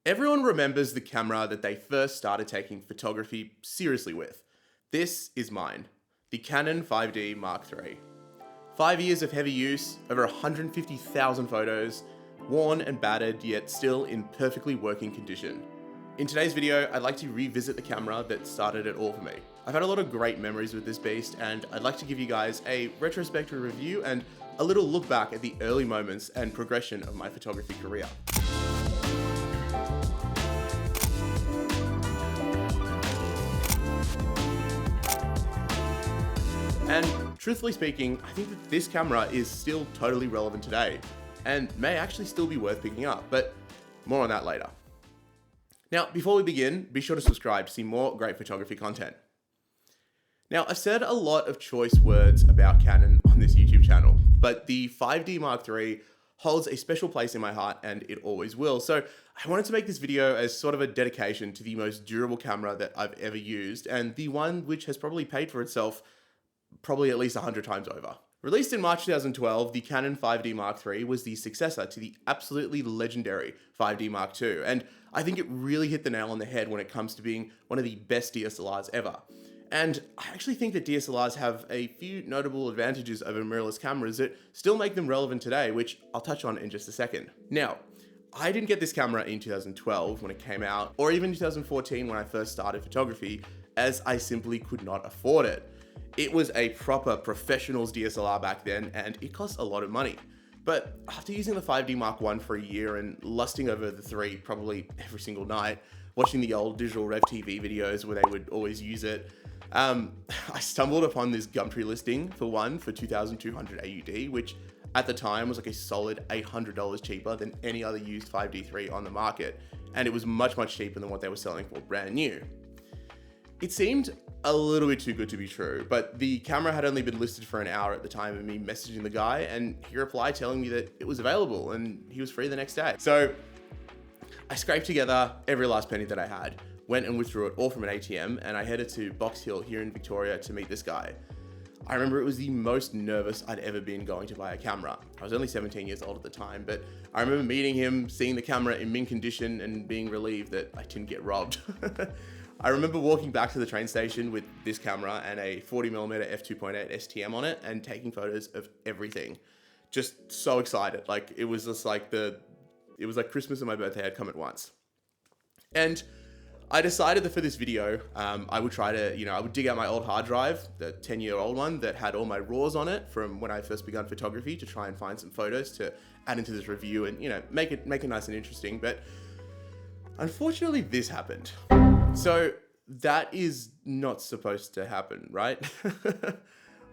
Everyone remembers the camera that they first started taking photography seriously with. This is mine, the Canon 5D Mark III. 5 years of heavy use, over 150,000 photos, worn and battered yet still in perfectly working condition. In today's video, I'd like to revisit the camera that started it all for me. I've had a lot of great memories with this beast, and I'd like to give you guys a retrospective review and a little look back at the early moments and progression of my photography career. And truthfully speaking, I think that this camera is still totally relevant today and may actually still be worth picking up, but more on that later. Now, before we begin, be sure to subscribe to see more great photography content. Now, I've said a lot of choice words about Canon on this YouTube channel, but the 5D Mark III holds a special place in my heart and it always will. So I wanted to make this video as sort of a dedication to the most durable camera that I've ever used and the one which has probably paid for itself probably at least 100 times over. Released in March 2012, the Canon 5D Mark III was the successor to the absolutely legendary 5D Mark II, and I think it really hit the nail on the head when it comes to being one of the best DSLRs ever. And I actually think that DSLRs have a few notable advantages over mirrorless cameras that still make them relevant today, which I'll touch on in just a second. Now, I didn't get this camera in 2012 when it came out, or even 2014 when I first started photography, as I simply could not afford it. It was a proper professional's DSLR back then, and it cost a lot of money. But after using the 5D Mark I for a year and lusting over the 3 probably every single night, watching the old digital Rev TV videos where they would always use it, I stumbled upon this Gumtree listing for one for 2,200 AUD, which at the time was like a solid $800 cheaper than any other used 5D3 on the market. And it was much, much cheaper than what they were selling for brand new. It seemed a little bit too good to be true, but the camera had only been listed for an hour at the time of me messaging the guy, and he replied telling me that it was available and he was free the next day. So I scraped together every last penny that I had, went and withdrew it all from an ATM, and I headed to Box Hill here in Victoria to meet this guy. I remember it was the most nervous I'd ever been going to buy a camera. I was only 17 years old at the time, but I remember meeting him, seeing the camera in mint condition, and being relieved that I didn't get robbed. I remember walking back to the train station with this camera and a 40mm f2.8 STM on it and taking photos of everything. Just so excited. Like it was like Christmas and my birthday had come at once. And I decided that for this video, I would try to, I would dig out my old hard drive, the 10-year-old one that had all my RAWs on it from when I first begun photography, to try and find some photos to add into this review and, make it nice and interesting. But unfortunately, this happened. So that is not supposed to happen, right?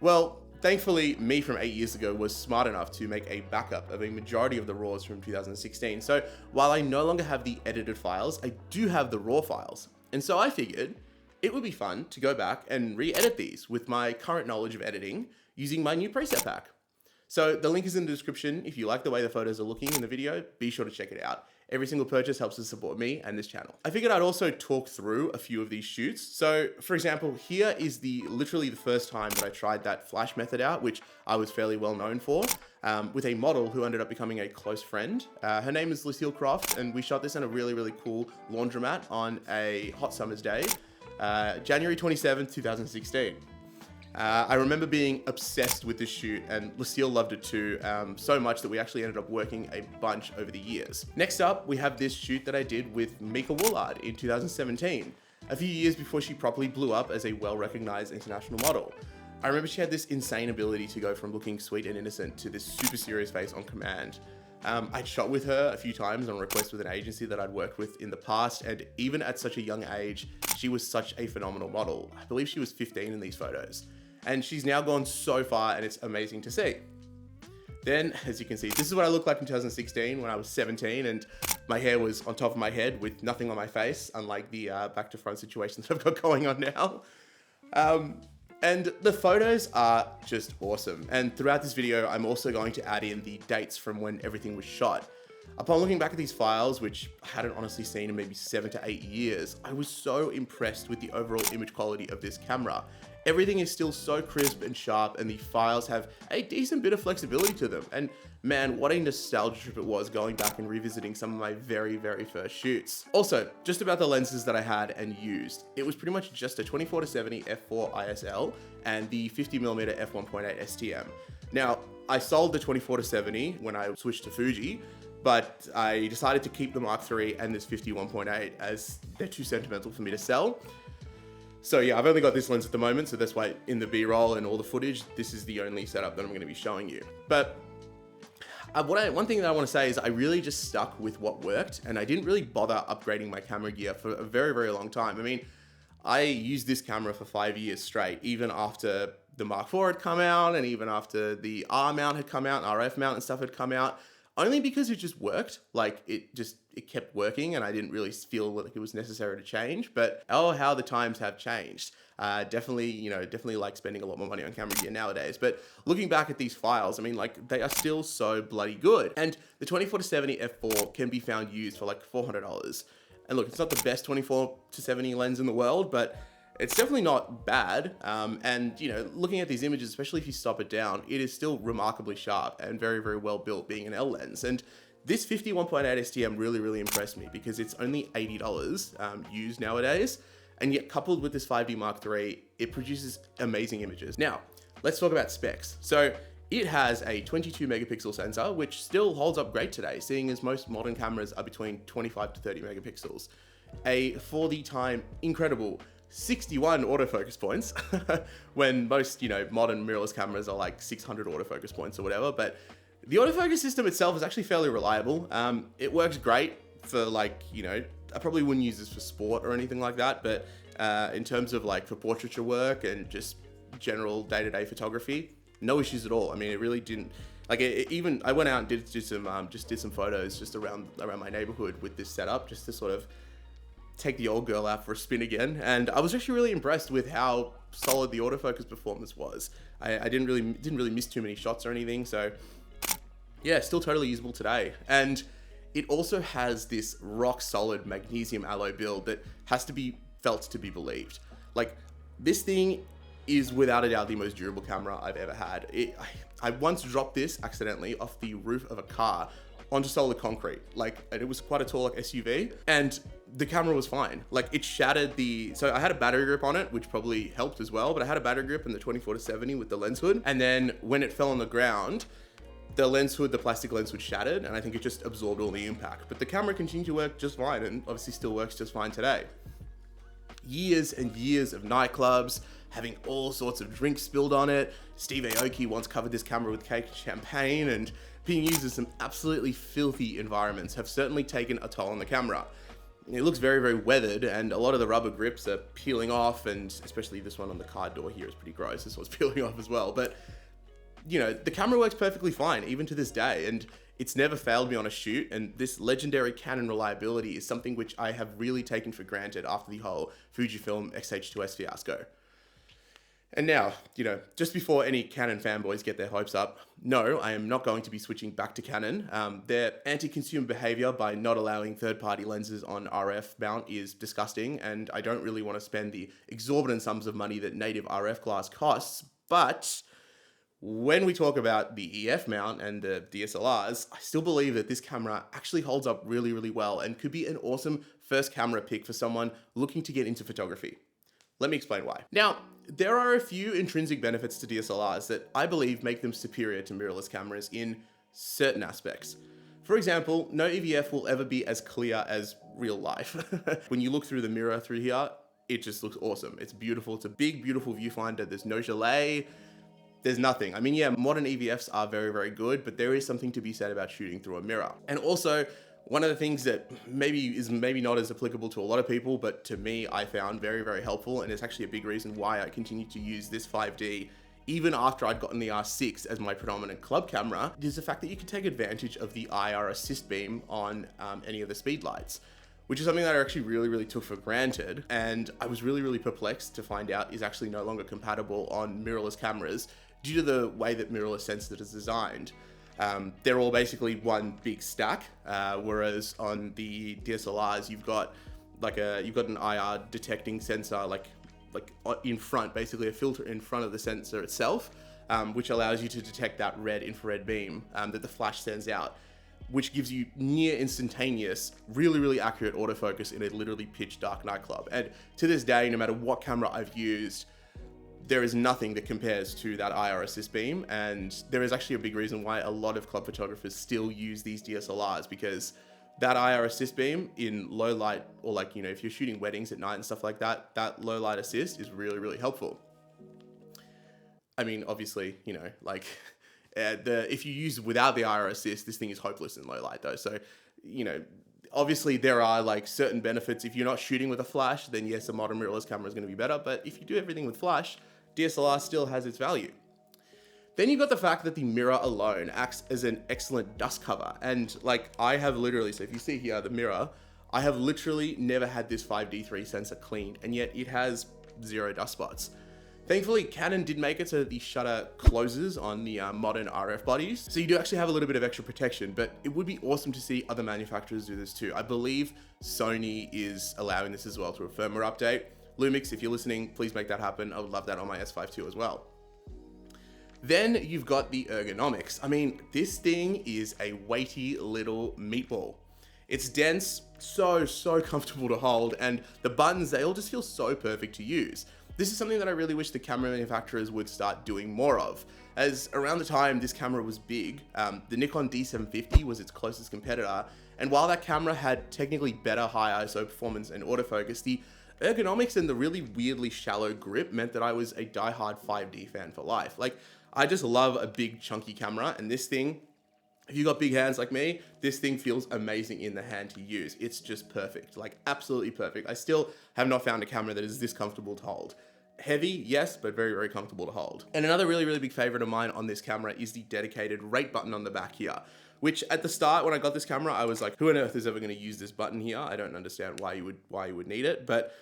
Well, thankfully, me from 8 years ago was smart enough to make a backup of a majority of the RAWs from 2016. So while I no longer have the edited files, I do have the RAW files. And so I figured it would be fun to go back and re-edit these with my current knowledge of editing using my new preset pack. So the link is in the description. If you like the way the photos are looking in the video, be sure to check it out. Every single purchase helps to support me and this channel. I figured I'd also talk through a few of these shoots. So for example, here is literally the first time that I tried that flash method out, which I was fairly well known for, with a model who ended up becoming a close friend. Her name is Lucille Croft, and we shot this in a really, really cool laundromat on a hot summer's day, January 27th, 2016. I remember being obsessed with this shoot, and Lucille loved it too, so much that we actually ended up working a bunch over the years. Next up, we have this shoot that I did with Mika Woolard in 2017, a few years before she properly blew up as a well-recognized international model. I remember she had this insane ability to go from looking sweet and innocent to this super serious face on command. I'd shot with her a few times on request with an agency that I'd worked with in the past, and even at such a young age, she was such a phenomenal model. I believe she was 15 in these photos. And she's now gone so far, and it's amazing to see. Then, as you can see, this is what I looked like in 2016 when I was 17, and my hair was on top of my head with nothing on my face, unlike the back to front situation that I've got going on now. And the photos are just awesome. And throughout this video, I'm also going to add in the dates from when everything was shot. Upon looking back at these files, which I hadn't honestly seen in maybe 7 to 8 years, I was so impressed with the overall image quality of this camera. everything is still so crisp and sharp, and the files have a decent bit of flexibility to them. And man, what a nostalgia trip it was going back and revisiting some of my very, very first shoots. Also, just about the lenses that I had and used, it was pretty much just a 24-70 f4 ISL and the 50mm f1.8 STM. Now, I sold the 24-70 when I switched to Fuji, but I decided to keep the Mark III and this 51.8 as they're too sentimental for me to sell. So yeah, I've only got this lens at the moment, so that's why in the B-roll and all the footage, this is the only setup that I'm gonna be showing you. But one thing that I wanna say is I really just stuck with what worked, and I didn't really bother upgrading my camera gear for a very, very long time. I mean, I used this camera for 5 years straight, even after the Mark IV had come out, and even after the R mount had come out, and RF mount and stuff had come out, only because it just worked. Like it kept working, and I didn't really feel like it was necessary to change. But oh, how the times have changed. Definitely like spending a lot more money on camera gear nowadays. But looking back at these files, I mean, like they are still so bloody good. And the 24-70 f4 can be found used for like $400. And look, it's not the best 24-70 lens in the world, but it's definitely not bad. And you know, looking at these images, especially if you stop it down, it is still remarkably sharp and very, very well built, being an L lens. And this 51.8 STM really, really impressed me because it's only $80 used nowadays. And yet coupled with this 5D Mark III, it produces amazing images. Now, let's talk about specs. So it has a 22 megapixel sensor, which still holds up great today, seeing as most modern cameras are between 25 to 30 megapixels. A for the time incredible 61 autofocus points, when most, modern mirrorless cameras are like 600 autofocus points or whatever. But the autofocus system itself is actually fairly reliable. It works great for I probably wouldn't use this for sport or anything like that, but in terms of like for portraiture work and just general day-to-day photography, no issues at all. I mean, it really didn't, even I went out and did some photos just around my neighborhood with this setup, just to sort of take the old girl out for a spin again. And I was actually really impressed with how solid the autofocus performance was. I didn't really miss too many shots or anything. So yeah, still totally usable today. And it also has this rock solid magnesium alloy build that has to be felt to be believed. Like, this thing is without a doubt the most durable camera I've ever had. I once dropped this accidentally off the roof of a car onto solid concrete. And it was quite a tall SUV, and the camera was fine. Like, it shattered so I had a battery grip on it, which probably helped as well, but I had a battery grip in the 24-70 with the lens hood. And then when it fell on the ground, the plastic lens hood shattered, and I think it just absorbed all the impact. But the camera continued to work just fine, and obviously still works just fine today. Years and years of nightclubs, having all sorts of drinks spilled on it. Steve Aoki once covered this camera with cake and champagne, and being used in some absolutely filthy environments have certainly taken a toll on the camera. It looks very, very weathered, and a lot of the rubber grips are peeling off, and especially this one on the car door here is pretty gross. This one's peeling off as well, but the camera works perfectly fine, even to this day, and it's never failed me on a shoot, and this legendary Canon reliability is something which I have really taken for granted after the whole Fujifilm X-H2S fiasco. And now, just before any Canon fanboys get their hopes up, no, I am not going to be switching back to Canon. Their anti-consumer behavior by not allowing third-party lenses on RF mount is disgusting, and I don't really want to spend the exorbitant sums of money that native RF glass costs, but when we talk about the EF mount and the DSLRs, I still believe that this camera actually holds up really, really well and could be an awesome first camera pick for someone looking to get into photography. Let me explain why. Now, there are a few intrinsic benefits to DSLRs that I believe make them superior to mirrorless cameras in certain aspects. For example, no EVF will ever be as clear as real life. When you look through the mirror through here, it just looks awesome. It's beautiful. It's a big, beautiful viewfinder. There's no gelée. There's nothing. I mean, yeah, modern EVFs are very, very good, but there is something to be said about shooting through a mirror. And also, one of the things that maybe not as applicable to a lot of people, but to me, I found very, very helpful, and it's actually a big reason why I continue to use this 5D even after I'd gotten the R6 as my predominant club camera, is the fact that you can take advantage of the IR assist beam on any of the speed lights, which is something that I actually really, really took for granted. And I was really, really perplexed to find out is actually no longer compatible on mirrorless cameras due to the way that mirrorless sensor is designed. They're all basically one big stack, whereas on the DSLRs, you've got an IR detecting sensor, like in front, basically a filter in front of the sensor itself, which allows you to detect that red infrared beam that the flash sends out, which gives you near instantaneous, really, really accurate autofocus in a literally pitch dark nightclub. And to this day, no matter what camera I've used, there is nothing that compares to that IR assist beam. And there is actually a big reason why a lot of club photographers still use these DSLRs, because that IR assist beam in low light, or like, you know, if you're shooting weddings at night and stuff like that, that low light assist is really, really helpful. I mean, obviously, you know, like if you use without the IR assist, this thing is hopeless in low light though. So, you know, obviously there are like certain benefits. If you're not shooting with a flash, then yes, a modern mirrorless camera is going to be better. But if you do everything with flash, DSLR still has its value. Then you've got the fact that the mirror alone acts as an excellent dust cover. And like I have literally, so if you see here, the mirror, I have literally never had this 5D3 sensor cleaned, and yet it has 0 dust spots. Thankfully, Canon did make it so that the shutter closes on the modern RF bodies. So you do actually have a little bit of extra protection, but it would be awesome to see other manufacturers do this too. I believe Sony is allowing this as well through a firmware update. Lumix, if you're listening, please make that happen. I would love that on my S5 II as well. Then you've got the Ergonomics. I mean, this thing is a weighty little meatball. It's dense, so comfortable to hold, and the buttons, they all just feel so perfect to use. This is something that I really wish the camera manufacturers would start doing more of, as around the time this camera was big, the Nikon D750 was its closest competitor, and while that camera had technically better high ISO performance and autofocus, the ergonomics and the really weirdly shallow grip meant that I was a diehard 5D fan for life. Like, I just love a big chunky camera, and this thing, if you got big hands like me, this thing feels amazing in the hand to use. It's just perfect, like absolutely perfect. I still have not found a camera that is this comfortable to hold. Heavy, yes, but very comfortable to hold. And another really big favorite of mine on this camera is the dedicated rate button on the back here, which at the start when I got this camera, I was like, who on earth is ever gonna use this button here? I don't understand why you would need it, but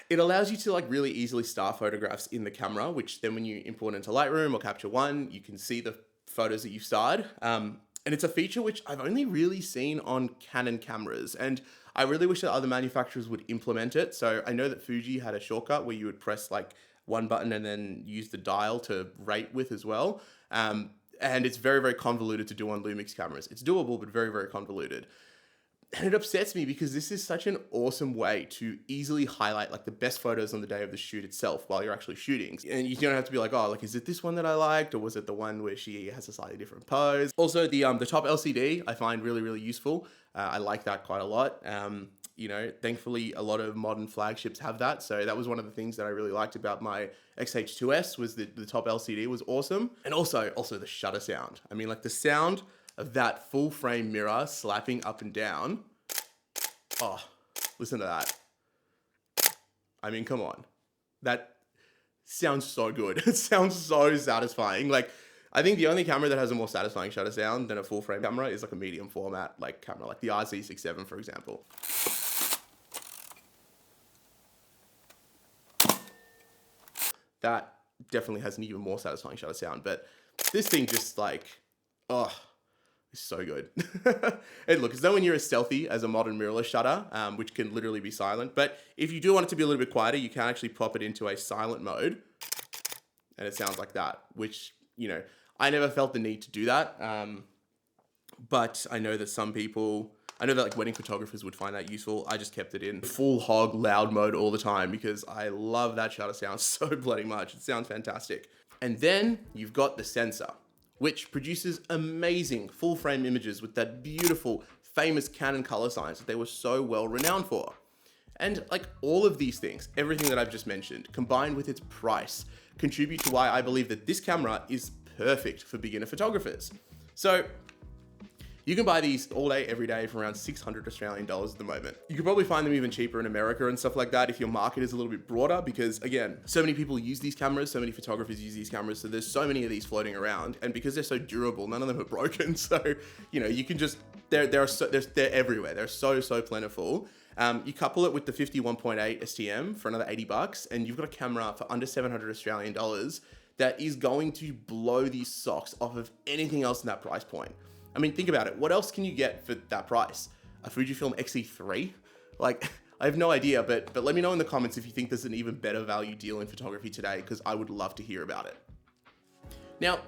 it allows you to like really easily start photographs in the camera, which then when you import into Lightroom or Capture One, you can see the photos that you've starred. And it's a feature which I've only really seen on Canon cameras, and I really wish that other manufacturers would implement it. So I know that Fuji had a shortcut where you would press like one button and then use the dial to rate with as well. And it's very convoluted to do on Lumix cameras. It's doable, but very convoluted. And it upsets me because this is such an awesome way to easily highlight like the best photos on the day of the shoot itself while you're actually shooting. And you don't have to be like, oh, like, is it this one that I liked? Or was it the one where she has a slightly different pose? Also, the top LCD I find really useful. I like that quite a lot. You know, thankfully a lot of modern flagships have that. So that was one of the things that I really liked about my XH2S was that the top LCD was awesome. And also the shutter sound. I mean, like the sound of that full frame mirror slapping up and down. Oh, listen to that. I mean, come on. That sounds so good. It sounds so satisfying. Like, I think the only camera that has a more satisfying shutter sound than a full frame camera is like a medium format like camera, like the RZ67, for example. That definitely has an even more satisfying shutter sound, but this thing just like, oh, it's so good. And look, it's nowhere near as stealthy as a modern mirrorless shutter, which can literally be silent. But if you do want it to be a little bit quieter, you can actually pop it into a silent mode, and it sounds like that, which, you know, I never felt the need to do that. But I know that some people, I know that like wedding photographers would find that useful. I just kept it in full hog loud mode all the time because I love that shutter sound so bloody much. It sounds fantastic. And then you've got the sensor, which produces amazing full frame images with that beautiful, famous Canon color science that they were so well renowned for. And like all of these things, everything that I've just mentioned, combined with its price, contribute to why I believe that this camera is perfect for beginner photographers. So you can buy these all day, every day for around 600 Australian dollars at the moment. You could probably find them even cheaper in America and stuff like that if your market is a little bit broader, because again, so many people use these cameras, so many photographers use these cameras, so there's so many of these floating around, and because they're so durable, none of them are broken. So, you know, you can just, they're everywhere. They're so plentiful. You couple it with the 51.8 STM for another 80 bucks, and you've got a camera for under 700 Australian dollars that is going to blow these socks off of anything else in that price point. I mean, think about it. What else can you get for that price? A Fujifilm X-E3? Like I have no idea, but let me know in the comments if you think there's an even better value deal in photography today, because I would love to hear about it. Now,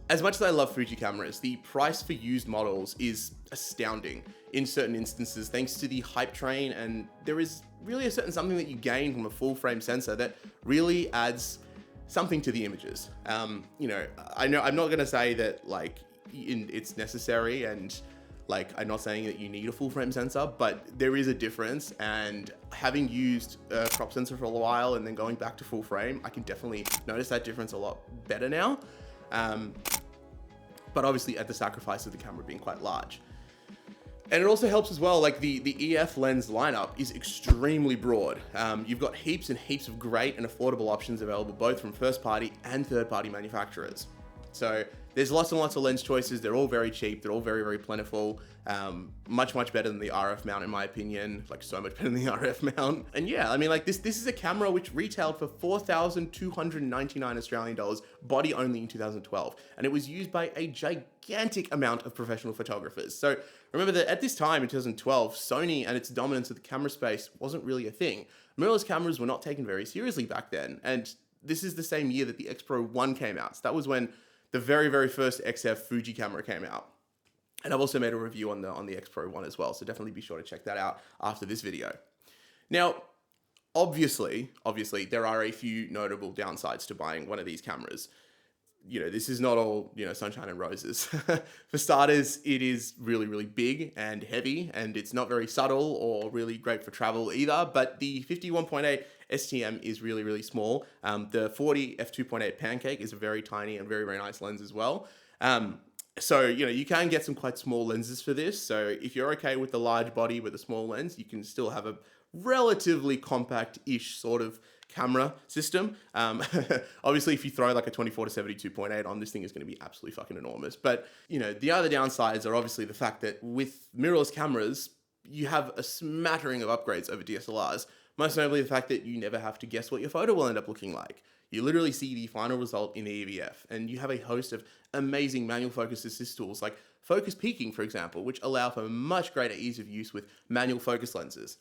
as much as I love Fuji cameras, the price for used models is astounding in certain instances thanks to the hype train, and there is really a certain something that you gain from a full frame sensor that really adds something to the images. You know, I'm not gonna say that like it's necessary, and like I'm not saying that you need a full frame sensor, but there is a difference, and having used a crop sensor for a while and then going back to full frame, I can definitely notice that difference a lot better now. But obviously at the sacrifice of the camera being quite large. And it also helps as well, like the EF lens lineup is extremely broad. You've got heaps and heaps of great and affordable options available both from first party and third party manufacturers. So there's lots and lots of lens choices. They're all very cheap. They're all very, very plentiful. Much better than the RF mount in my opinion, like so much better than the RF mount. And yeah, I mean like this is a camera which retailed for 4,299 Australian dollars, body only in 2012. And it was used by a gigantic amount of professional photographers. So remember that at this time in 2012, Sony and its dominance of the camera space wasn't really a thing. Mirrorless cameras were not taken very seriously back then. And this is the same year that the X Pro 1 came out. So that was when the very, very first XF Fuji camera came out. And I've also made a review on the X Pro 1 as well, so definitely be sure to check that out after this video. Now, obviously, there are a few notable downsides to buying one of these cameras. You know, this is not all, you know, sunshine and roses. For starters, it is really, really big and heavy, and it's not very subtle or really great for travel either, but the 51.8 STM is really, really small. The 40 f2.8 Pancake is a very tiny and very, very nice lens as well. So, you know, you can get some quite small lenses for this. So if you're okay with the large body with a small lens, you can still have a relatively compact-ish sort of camera system. Obviously, if you throw like a 24 to 72.8 on, this thing is going to be absolutely fucking enormous. But, you know, the other downsides are obviously the fact that with mirrorless cameras, you have a smattering of upgrades over DSLRs. Most notably the fact that you never have to guess what your photo will end up looking like. You literally see the final result in the EVF, and you have a host of amazing manual focus assist tools like focus peaking, for example, which allow for much greater ease of use with manual focus lenses.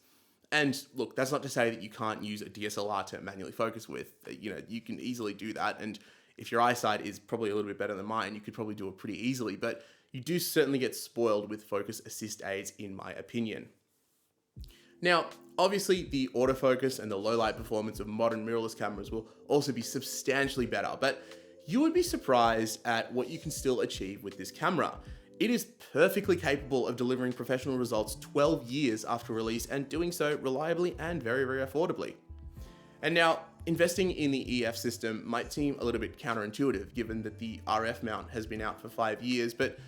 And look, that's not to say that you can't use a DSLR to manually focus with. You know, you can easily do that, and if your eyesight is probably a little bit better than mine, you could probably do it pretty easily, but you do certainly get spoiled with focus assist aids, in my opinion. Now, obviously the autofocus and the low light performance of modern mirrorless cameras will also be substantially better, but you would be surprised at what you can still achieve with this camera. It is perfectly capable of delivering professional results 12 years after release, and doing so reliably and very, very affordably. And now, investing in the EF system might seem a little bit counterintuitive given that the RF mount has been out for 5 years, but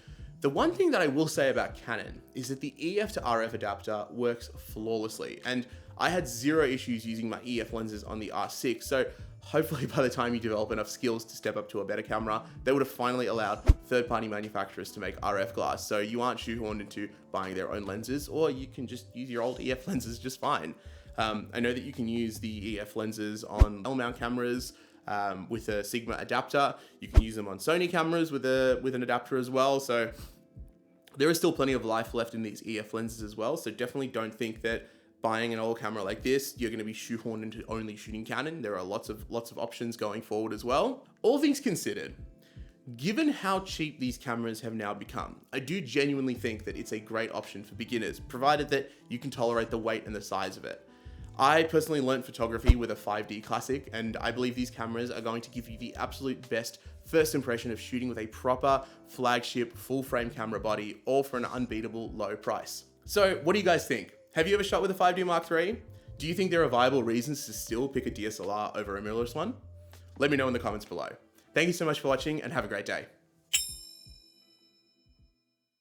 the one thing that I will say about Canon is that the EF to RF adapter works flawlessly, and I had zero issues using my EF lenses on the R6, so hopefully by the time you develop enough skills to step up to a better camera, they would have finally allowed third-party manufacturers to make RF glass, so you aren't shoehorned into buying their own lenses, or you can just use your old EF lenses just fine. I know that you can use the EF lenses on L-mount cameras, with a Sigma adapter. You can use them on Sony cameras with an adapter as well. So there is still plenty of life left in these EF lenses as well. So definitely don't think that buying an old camera like this, you're going to be shoehorned into only shooting Canon. There are lots of options going forward as well. All things considered, given how cheap these cameras have now become, I do genuinely think that it's a great option for beginners, provided that you can tolerate the weight and the size of it. I personally learned photography with a 5D Classic, and I believe these cameras are going to give you the absolute best first impression of shooting with a proper flagship full frame camera body, all for an unbeatable low price. So what do you guys think? Have you ever shot with a 5D Mark III? Do you think there are viable reasons to still pick a DSLR over a mirrorless one? Let me know in the comments below. Thank you so much for watching, and have a great day.